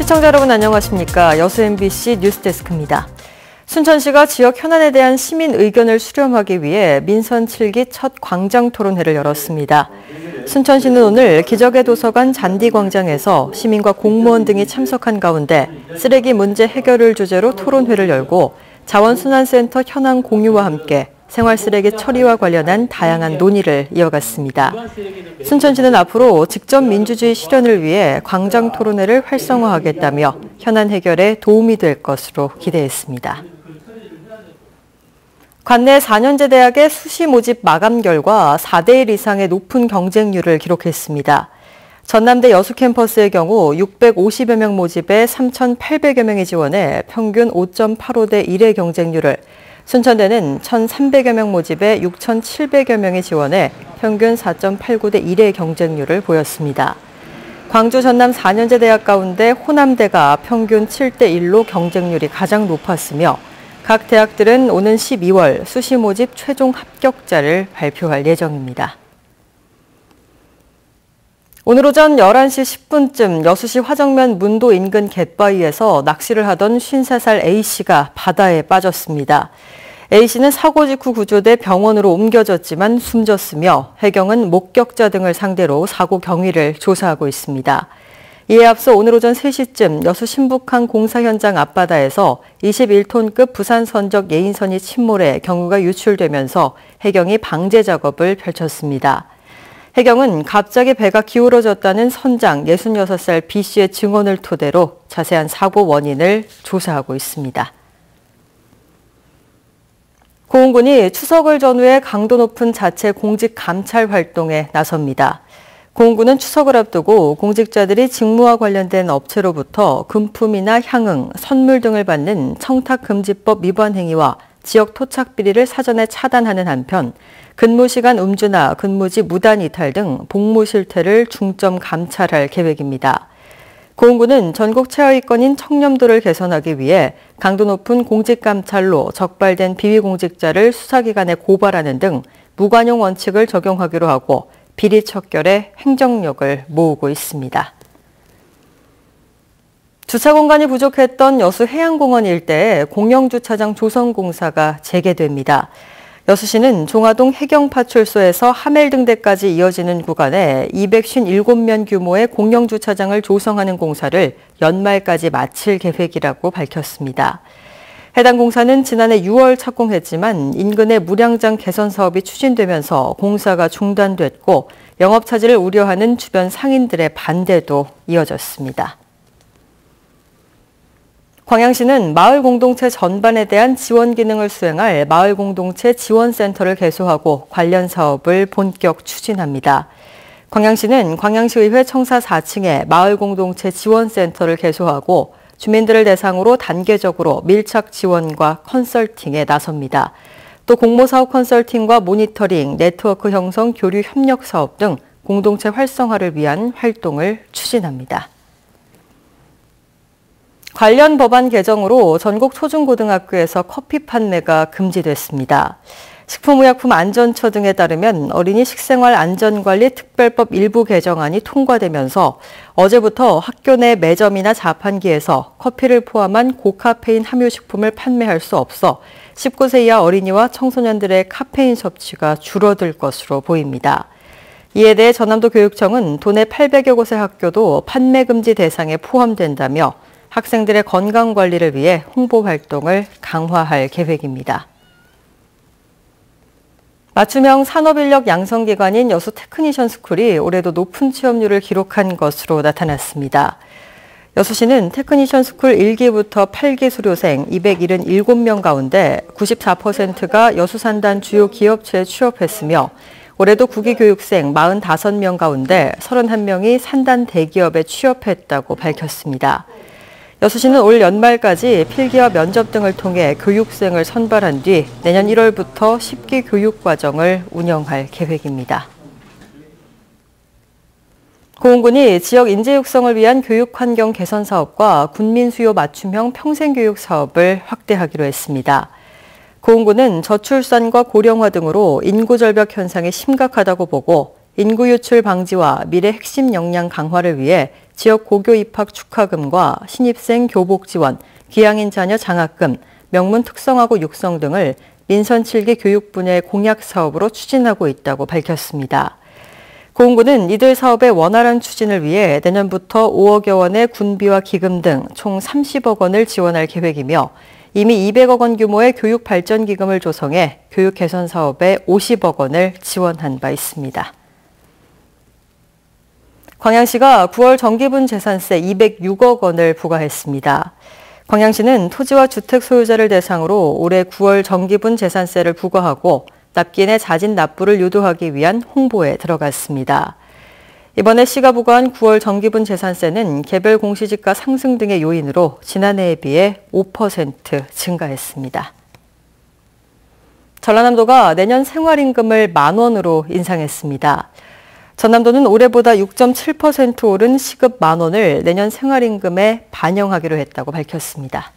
시청자 여러분 안녕하십니까. 여수 MBC 뉴스데스크입니다. 순천시가 지역 현안에 대한 시민 의견을 수렴하기 위해 민선 7기 첫 광장 토론회를 열었습니다. 순천시는 오늘 기적의 도서관 잔디광장에서 시민과 공무원 등이 참석한 가운데 쓰레기 문제 해결을 주제로 토론회를 열고 자원순환센터 현황 공유와 함께 생활쓰레기 처리와 관련한 다양한 논의를 이어갔습니다. 순천시는 앞으로 직접 민주주의 실현을 위해 광장 토론회를 활성화하겠다며 현안 해결에 도움이 될 것으로 기대했습니다. 관내 4년제 대학의 수시 모집 마감 결과 4대1 이상의 높은 경쟁률을 기록했습니다. 전남대 여수 캠퍼스의 경우 650여 명 모집에 3,800여 명이 지원해 평균 5.85대 1의 경쟁률을, 순천대는 1,300여 명 모집에 6,700여 명이 지원해 평균 4.89대 1의 경쟁률을 보였습니다. 광주 전남 4년제 대학 가운데 호남대가 평균 7대 1로 경쟁률이 가장 높았으며 각 대학들은 오는 12월 수시 모집 최종 합격자를 발표할 예정입니다. 오늘 오전 11시 10분쯤 여수시 화정면 문도 인근 갯바위에서 낚시를 하던 53살 A씨가 바다에 빠졌습니다. A씨는 사고 직후 구조돼 병원으로 옮겨졌지만 숨졌으며 해경은 목격자 등을 상대로 사고 경위를 조사하고 있습니다. 이에 앞서 오늘 오전 3시쯤 여수 신북항 공사 현장 앞바다에서 21톤급 부산 선적 예인선이 침몰해 경유가 유출되면서 해경이 방제 작업을 펼쳤습니다. 해경은 갑자기 배가 기울어졌다는 선장 66살 B씨의 증언을 토대로 자세한 사고 원인을 조사하고 있습니다. 고흥군이 추석을 전후해 강도 높은 자체 공직 감찰 활동에 나섭니다. 고흥군은 추석을 앞두고 공직자들이 직무와 관련된 업체로부터 금품이나 향응, 선물 등을 받는 청탁금지법 위반 행위와 지역 토착 비리를 사전에 차단하는 한편 근무시간 음주나 근무지 무단 이탈 등 복무 실태를 중점 감찰할 계획입니다. 고흥군은 전국 최하위권인 청렴도를 개선하기 위해 강도 높은 공직 감찰로 적발된 비위 공직자를 수사기관에 고발하는 등 무관용 원칙을 적용하기로 하고 비리 척결에 행정력을 모으고 있습니다. 주차 공간이 부족했던 여수 해양공원 일대에 공영주차장 조성공사가 재개됩니다. 여수시는 종화동 해경파출소에서 하멜등대까지 이어지는 구간에 257면 규모의 공영주차장을 조성하는 공사를 연말까지 마칠 계획이라고 밝혔습니다. 해당 공사는 지난해 6월 착공했지만 인근의 물양장 개선 사업이 추진되면서 공사가 중단됐고 영업 차질을 우려하는 주변 상인들의 반대도 이어졌습니다. 광양시는 마을 공동체 전반에 대한 지원 기능을 수행할 마을 공동체 지원센터를 개소하고 관련 사업을 본격 추진합니다. 광양시는 광양시의회 청사 4층에 마을 공동체 지원센터를 개소하고 주민들을 대상으로 단계적으로 밀착 지원과 컨설팅에 나섭니다. 또 공모사업 컨설팅과 모니터링, 네트워크 형성, 교류 협력 사업 등 공동체 활성화를 위한 활동을 추진합니다. 관련 법안 개정으로 전국 초중고등학교에서 커피 판매가 금지됐습니다. 식품의약품안전처 등에 따르면 어린이 식생활 안전관리 특별법 일부 개정안이 통과되면서 어제부터 학교 내 매점이나 자판기에서 커피를 포함한 고카페인 함유식품을 판매할 수 없어 19세 이하 어린이와 청소년들의 카페인 섭취가 줄어들 것으로 보입니다. 이에 대해 전남도 교육청은 도내 800여 곳의 학교도 판매 금지 대상에 포함된다며 학생들의 건강 관리를 위해 홍보 활동을 강화할 계획입니다. 맞춤형 산업인력 양성기관인 여수 테크니션 스쿨이 올해도 높은 취업률을 기록한 것으로 나타났습니다. 여수시는 테크니션 스쿨 1기부터 8기 수료생 277명 가운데 94%가 여수 산단 주요 기업체에 취업했으며 올해도 9기 교육생 45명 가운데 31명이 산단 대기업에 취업했다고 밝혔습니다. 여수시는 올 연말까지 필기와 면접 등을 통해 교육생을 선발한 뒤 내년 1월부터 10기 교육과정을 운영할 계획입니다. 고흥군이 지역 인재 육성을 위한 교육 환경 개선 사업과 군민 수요 맞춤형 평생교육 사업을 확대하기로 했습니다. 고흥군은 저출산과 고령화 등으로 인구 절벽 현상이 심각하다고 보고 인구 유출 방지와 미래 핵심 역량 강화를 위해 지역 고교 입학 축하금과 신입생 교복 지원, 귀향인 자녀 장학금, 명문 특성화고 육성 등을 민선 7기 교육 분야의 공약 사업으로 추진하고 있다고 밝혔습니다. 고흥군은 이들 사업의 원활한 추진을 위해 내년부터 5억여 원의 군비와 기금 등 총 30억 원을 지원할 계획이며 이미 200억 원 규모의 교육 발전 기금을 조성해 교육 개선 사업에 50억 원을 지원한 바 있습니다. 광양시가 9월 정기분 재산세 206억 원을 부과했습니다. 광양시는 토지와 주택 소유자를 대상으로 올해 9월 정기분 재산세를 부과하고 납기인의 자진 납부를 유도하기 위한 홍보에 들어갔습니다. 이번에 시가 부과한 9월 정기분 재산세는 개별 공시지가 상승 등의 요인으로 지난해에 비해 5% 증가했습니다. 전라남도가 내년 생활임금을 10,000원으로 인상했습니다. 전남도는 올해보다 6.7% 오른 시급 10,000원을 내년 생활임금에 반영하기로 했다고 밝혔습니다.